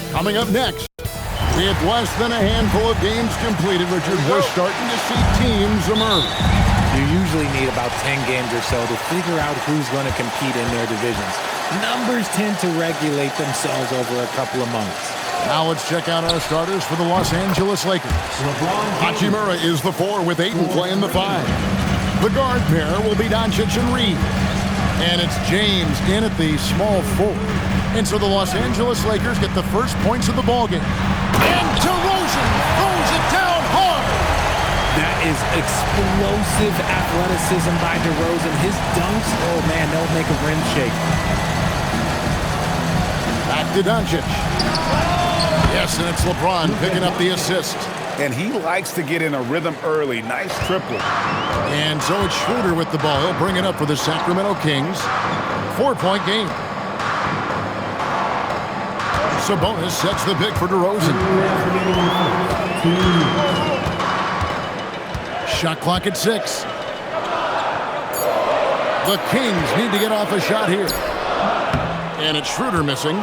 Coming up next, with less than a handful of games completed, Richard, we're starting to see teams emerge. You usually need about 10 games or so to figure out who's going to compete in their divisions. Numbers tend to regulate themselves over a couple of months. Now let's check out our starters for the Los Angeles Lakers. Hachimura is the 4 with Ayton playing the 5. The guard pair will be Doncic and Reed. And it's James in at the small 4. And so the Los Angeles Lakers get the first points of the ballgame. And DeRozan throws it down hard. That is explosive athleticism by DeRozan. His dunks, oh man, they'll make a rim shake. Back to Doncic. Yes, and it's LeBron picking up the assist. And he likes to get in a rhythm early. Nice triple. And so it's Schroeder with the ball. He'll bring it up for the Sacramento Kings. 4-point game. Sabonis sets the pick for DeRozan. Shot clock at 6. The Kings need to get off a shot here. And it's Schroeder missing.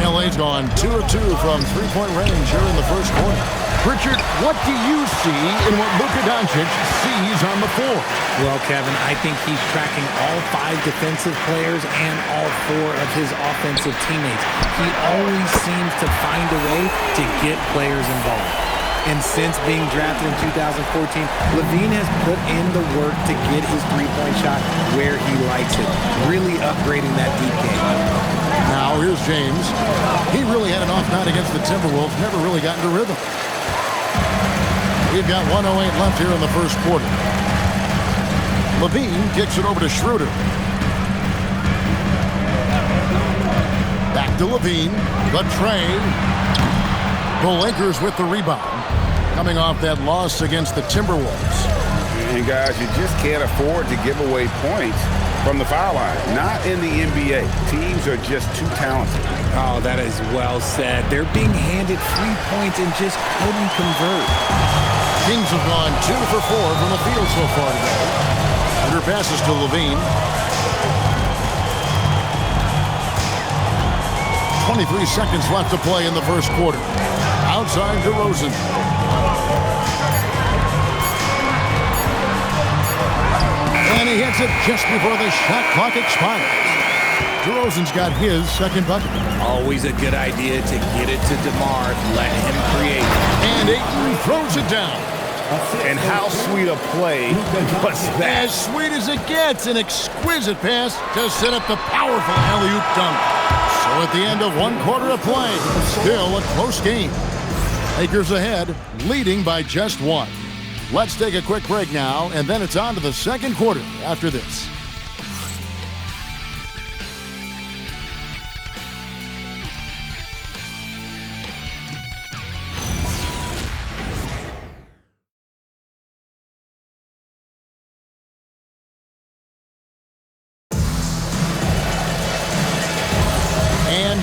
LA's gone 2 of 2 from three-point range here in the first quarter. Richard, what do you see in what Luka Doncic sees on the floor? Well, Kevin, I think he's tracking all 5 defensive players and all 4 of his offensive teammates. He always seems to find a way to get players involved. And since being drafted in 2014, LaVine has put in the work to get his three-point shot where he likes it, really upgrading that deep game. Now here's James. He really had an off night against the Timberwolves, never really got into rhythm. We've got 1:08 left here in the first quarter. LaVine kicks it over to Schroeder. Back to LaVine. The tray. The Lakers with the rebound. Coming off that loss against the Timberwolves. And guys, you just can't afford to give away points from the foul line. Not in the NBA. Teams are just too talented. Oh, that is well said. They're being handed free points and just couldn't convert. Kings have gone 2 for 4 from the field so far today. Under passes to LaVine. 23 seconds left to play in the first quarter. Outside DeRozan. And he hits it just before the shot clock expires. DeRozan's got his second bucket. Always a good idea to get it to DeMar, let him create. And Ayton throws it down. And how sweet a play was that? As sweet as it gets, an exquisite pass to set up the powerful alley-oop dunk. So at the end of 1 quarter of play, still a close game. Lakers ahead, leading by just 1. Let's take a quick break now, and then it's on to the second quarter after this.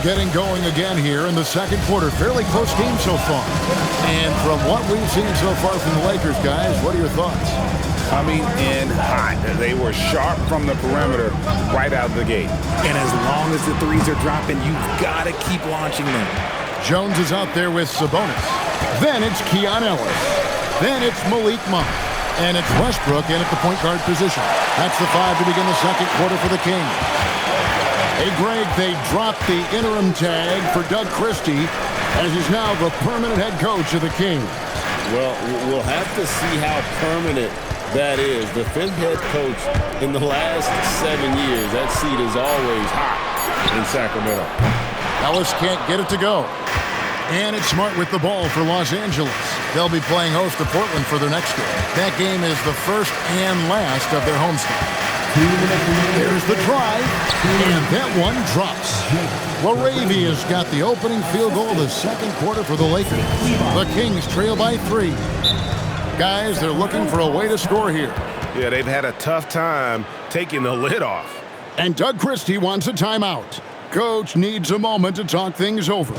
Getting going again here in the second quarter. Fairly close game so far. And from what we've seen so far from the Lakers, guys, what are your thoughts? Coming in hot. They were sharp from the perimeter right out of the gate. And as long as the threes are dropping, you've got to keep launching them. Jones is out there with Sabonis. Then it's Keon Ellis. Then it's Malik Monk. And it's Westbrook in at the point guard position. That's the 5 to begin the second quarter for the Kings. Hey, Greg, they dropped the interim tag for Doug Christie as he's now the permanent head coach of the Kings. Well, we'll have to see how permanent that is. The 5th head coach in the last 7 years, that seat is always hot in Sacramento. Ellis can't get it to go. And it's Smart with the ball for Los Angeles. They'll be playing host to Portland for their next game. That game is the first and last of their homestand. There's the drive, and that one drops. Laravia's got the opening field goal of the second quarter for the Lakers. The Kings trail by 3. Guys, they're looking for a way to score here. Yeah, they've had a tough time taking the lid off. And Doug Christie wants a timeout. Coach needs a moment to talk things over.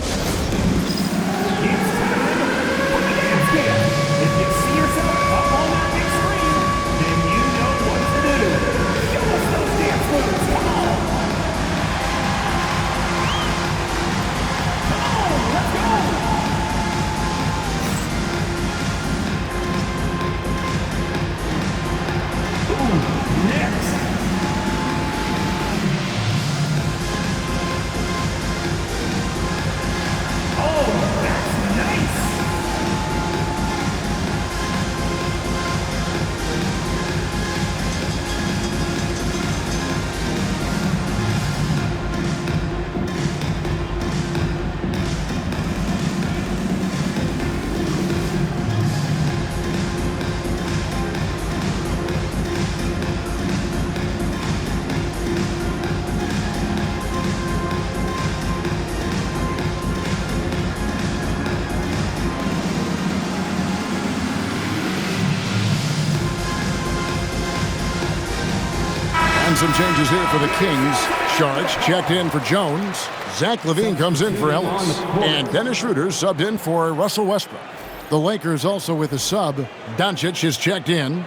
some changes here for the Kings. Sharks checked in for Jones. Zach LaVine comes in for Ellis. And Dennis Schroeder subbed in for Russell Westbrook. The Lakers also with a sub. Doncic is checked in.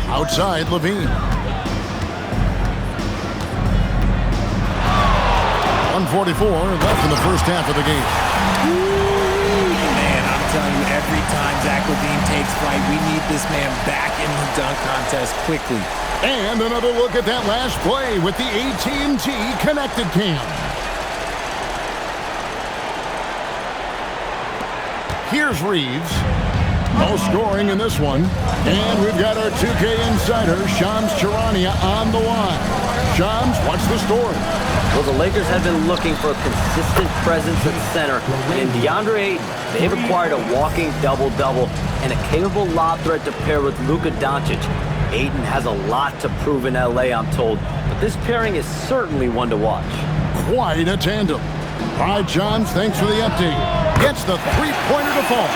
Outside, LaVine. 1:44 left in the first half of the game. Man, I'm telling you, every time Zach LaVine takes flight, we need this man back in the dunk contest quickly. And another look at that last play with the AT&T Connected Cam. Here's Reeves. No scoring in this one. And we've got our 2K insider, Shams Charania, on the line. Shams, what's the story? Well, the Lakers have been looking for a consistent presence at center. And in DeAndre Ayton, they've acquired a walking double-double and a capable lob threat to pair with Luka Doncic. Ayton has a lot to prove in LA, I'm told. But this pairing is certainly one to watch. Quite a tandem. All right, Shams, thanks for the update. Gets the three-pointer to fall.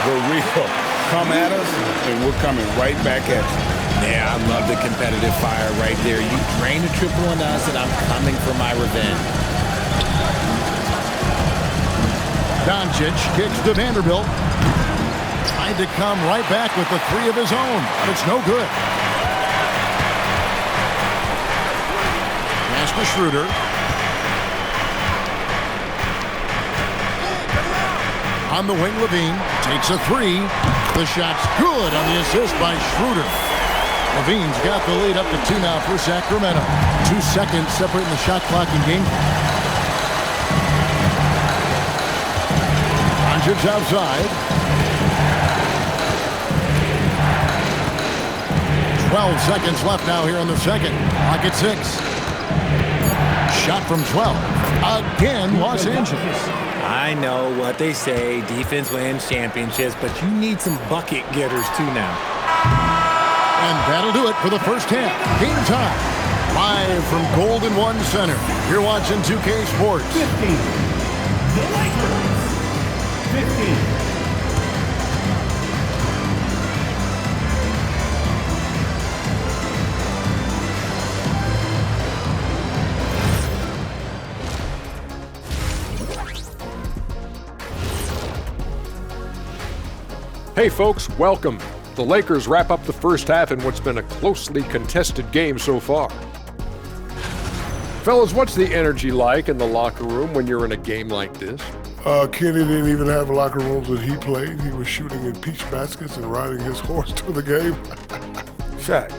The real come at us, and we're coming right back at you. Yeah, I love the competitive fire right there. You drain a triple on us, and I'm coming for my revenge. Doncic kicks to Vanderbilt. Tried to come right back with the three of his own, but it's no good. Pass to Schroeder. On the wing, LaVine takes a three. The shot's good on the assist by Schroeder. LaVine's got the lead up to 2 now for Sacramento. 2 seconds separating the shot clock and game clock. Doncic outside. 12 seconds left now here in the second. Clock at 6. Shot from 12. Again, Los Angeles. I know what they say, defense wins championships, but you need some bucket getters too now. And that'll do it for the first half. Game time. Live from Golden One Center. You're watching 2K Sports. 15. The Lakers. 15. Hey folks, welcome. The Lakers wrap up the first half in what's been a closely contested game so far. Fellas, what's the energy like in the locker room when you're in a game like this? Kenny didn't even have locker rooms when he played. He was shooting in peach baskets and riding his horse to the game. Shaq,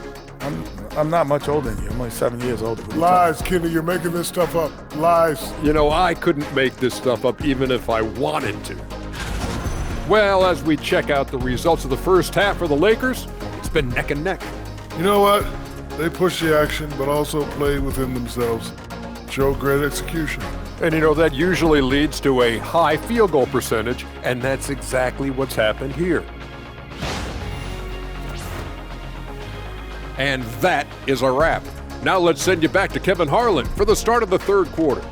I'm not much older than you. I'm only 7 years older. Lies, Kenny. You're making this stuff up. Lies. You know, I couldn't make this stuff up even if I wanted to. Well, as we check out the results of the first half for the Lakers, it's been neck and neck. You know what? They pushed the action, but also played within themselves. Showed great execution. And you know, that usually leads to a high field goal percentage, and that's exactly what's happened here. And that is a wrap. Now let's send you back to Kevin Harlan for the start of the third quarter.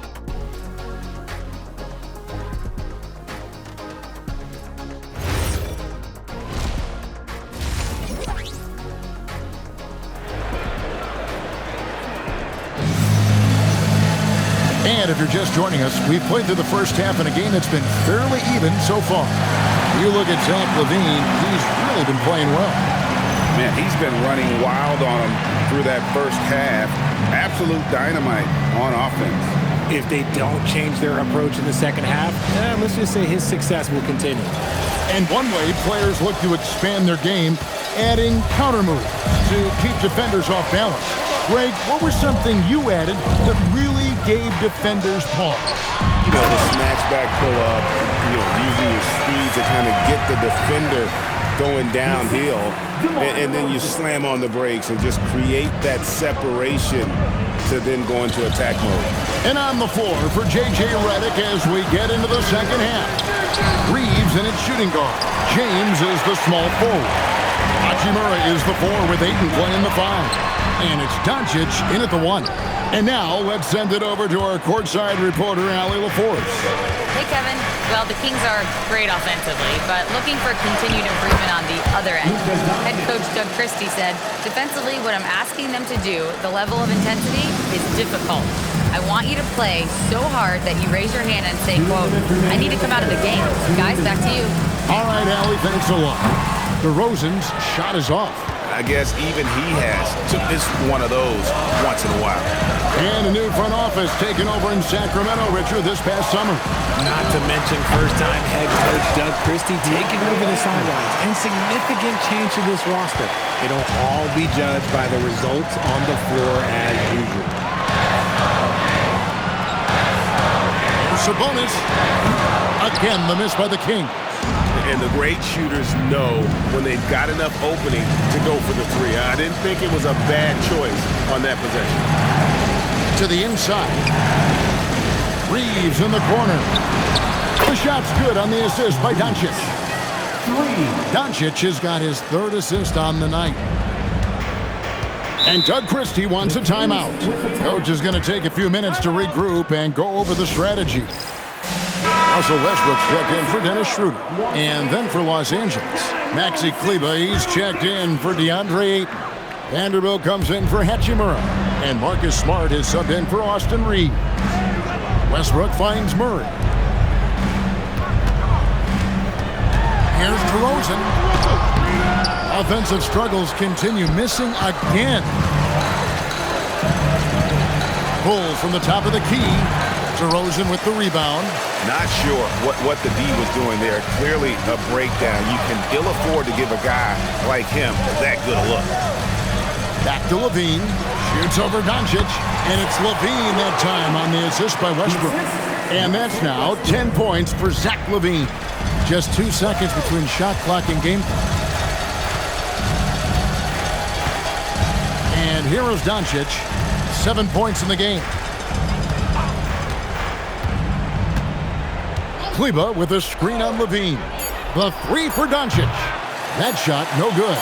And if you're just joining us, we've played through the first half in a game that's been fairly even so far. You look at Zach LaVine, he's really been playing well. Man, he's been running wild on him through that first half. Absolute dynamite on offense. If they don't change their approach in the second half, let's just say his success will continue. And one way players look to expand their game, adding counter moves to keep defenders off balance. Greg, what was something you added that really gave defenders pause? You know, the snatch back pull-up, using your speed to kind of get the defender going downhill, and then you slam on the brakes and just create that separation to then go into attack mode. And on the floor for J.J. Redick as we get into the second half. Reeves in its shooting guard. James is the small forward. Hachimura is the 4 with Ayton playing the 5. And it's Doncic in at the 1. And now let's send it over to our courtside reporter, Allie LaForce. Hey, Kevin. Well, the Kings are great offensively, but looking for continued improvement on the other end. Head coach Doug Christie said, defensively, what I'm asking them to do, the level of intensity, is difficult. I want you to play so hard that you raise your hand and say, quote, I need to come out of the game. Guys, back to you. All right, Allie, thanks a lot. DeRozan's shot is off. I guess even he took one of those once in a while. And a new front office taken over in Sacramento, Richard, this past summer. Not to mention first-time head coach Doug Christie taking over the sidelines, and significant change to this roster. It'll all be judged by the results on the floor as usual. Sabonis. Again, the miss by the Kings. And the great shooters know when they've got enough opening to go for the three. I didn't think it was a bad choice on that possession. To the inside. Reeves in the corner. The shot's good on the assist by Doncic. Doncic has got his 3rd assist on the night. And Doug Christie wants a timeout. Coach is going to take a few minutes to regroup and go over the strategy. Russell Westbrook's checked in for Dennis Schroeder. And then for Los Angeles, Maxi Kleber, he's checked in for DeAndre Ayton. Vanderbilt comes in for Hachimura. And Marcus Smart is subbed in for Austin Reeves. Westbrook finds Murray. Here's DeRozan. Offensive struggles continue, missing again. Pulls from the top of the key. DeRozan with the rebound. Not sure what the D was doing there. Clearly a breakdown. You can ill afford to give a guy like him that good a look. Back to Levine. Shoots over Doncic. And it's Levine that time on the assist by Westbrook. And that's now 10 points for Zach Levine. Just 2 seconds between shot clock and game clock. And here is Doncic. 7 points in the game. Kleber with a screen on Levine. The 3 for Doncic. That shot, no good.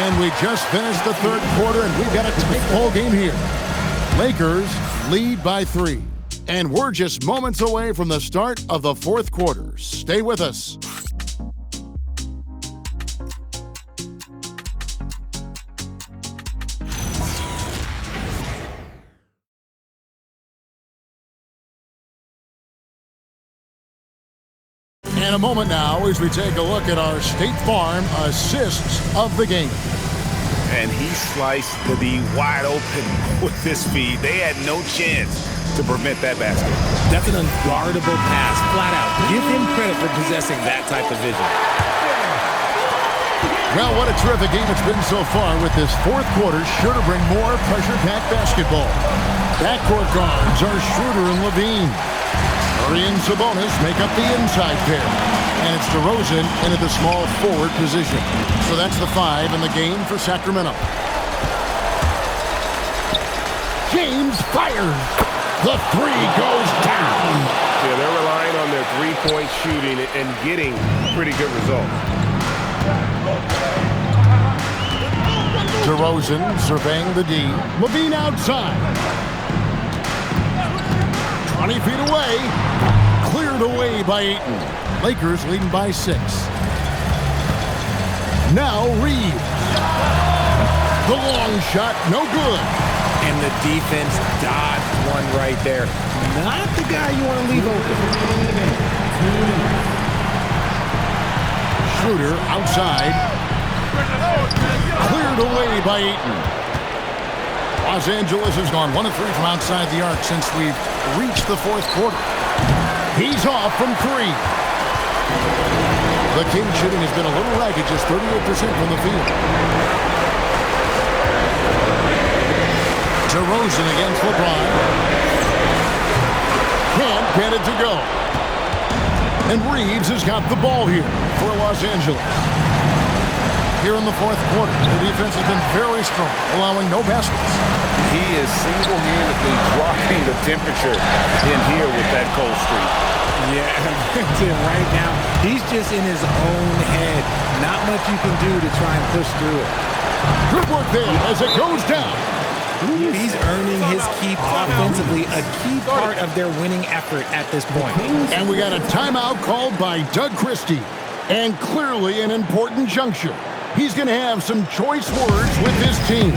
And we just finished the 3rd quarter, and we've got a tight ball game here. Lakers lead by 3. And we're just moments away from the start of the 4th quarter. Stay with us. In a moment now as we take a look at our State Farm assists of the game. And he sliced the D wide open with this feed. They had no chance to prevent that basket. That's an unguardable pass, flat out. Give him credit for possessing that type of vision. Well, what a terrific game it's been so far, with this 4th quarter sure to bring more pressure-packed basketball. Backcourt guards are Schroeder and Levine. Murray and Sabonis make up the inside pair. And it's DeRozan into the small forward position. So that's the 5 in the game for Sacramento. James fires. The 3 goes down. Yeah, they're relying on their three-point shooting and getting pretty good results. DeRozan surveying the D. Levine outside. 20 feet away. Cleared away by Ayton. Lakers leading by 6. Now Reeves. The long shot, no good. And the defense dodged one right there. Not the guy you want to leave open. Schroeder outside. Cleared away by Ayton. Los Angeles has gone 1 of 3 from outside the arc since we've reached the 4th quarter. He's off from 3. The Kings shooting has been a little ragged, just 38% from the field. DeRozan against LeBron. Can't get it to go. And Reeves has got the ball here for Los Angeles. Here in the 4th quarter, the defense has been very strong, allowing no baskets. He is single-handedly dropping the temperature in here with that cold streak. Yeah, right now, he's just in his own head. Not much you can do to try and push through it. Good work there as it goes down. He's earning his keep offensively, a key part of their winning effort at this point. And we got a timeout called by Doug Christie. And clearly an important juncture. He's going to have some choice words with his team.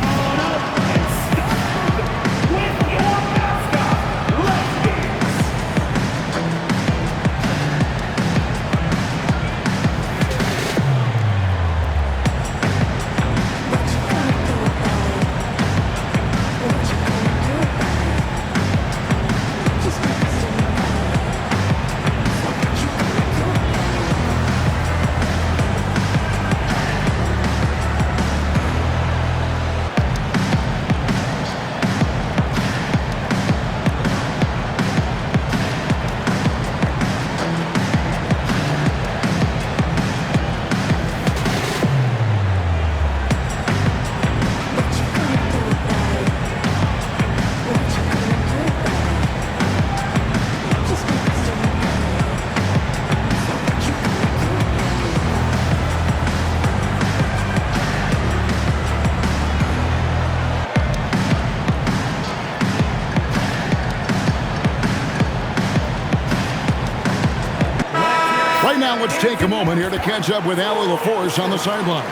Right now, let's take a moment here to catch up with Allie LaForce on the sidelines.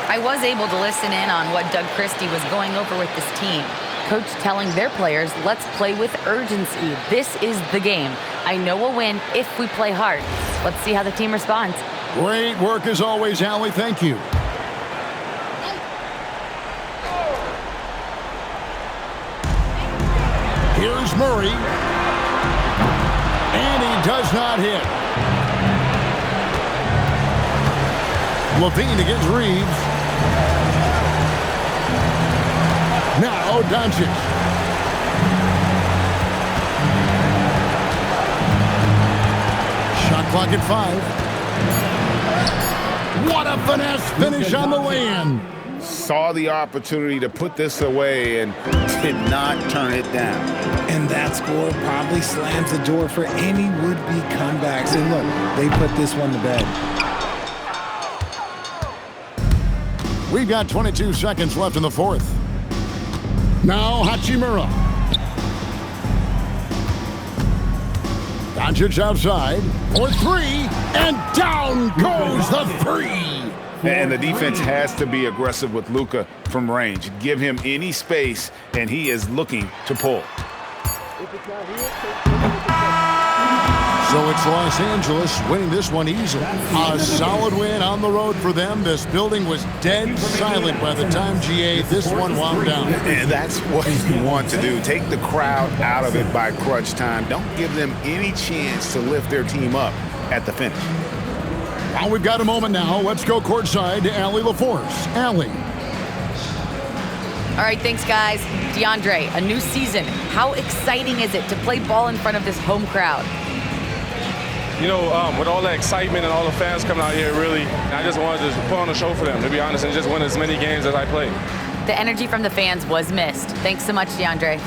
I was able to listen in on what Doug Christie was going over with this team. Coach telling their players, let's play with urgency. This is the game. I know we'll win if we play hard. Let's see how the team responds. Great work as always, Allie. Thank you. Here's Murray. And he does not hit. Levine against Reeves. Now Doncic. Shot clock at 5. What a finesse finish on the lay-in. Saw the opportunity to put this away and did not turn it down. And that score probably slams the door for any would-be comebacks. And look, they put this one to bed. We've got 22 seconds left in the fourth. Now Hachimura. Doncic outside for 3, and down goes the 3. And the defense has to be aggressive with Luka from range. Give him any space, and he is looking to pull. So it's Los Angeles winning this one easily. A solid win on the road for them. This building was dead silent by the time, GA, this one wound down. And that's what you want to do. Take the crowd out of it by crunch time. Don't give them any chance to lift their team up at the finish. Well, we've got a moment now. Let's go courtside to Allie LaForce. Allie. All right, thanks, guys. DeAndre, a new season. How exciting is it to play ball in front of this home crowd? You know, with all the excitement and all the fans coming out here, really, I just wanted to put on a show for them, to be honest, and just win as many games as I played. The energy from the fans was missed. Thanks so much, DeAndre.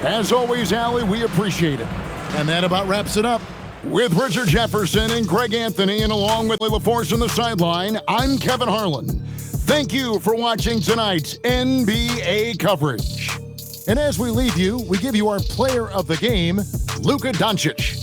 As always, Allie, we appreciate it. And that about wraps it up. With Richard Jefferson and Greg Anthony, and along with LaForce on the sideline, I'm Kevin Harlan. Thank you for watching tonight's NBA coverage. And as we leave you, we give you our player of the game, Luka Doncic.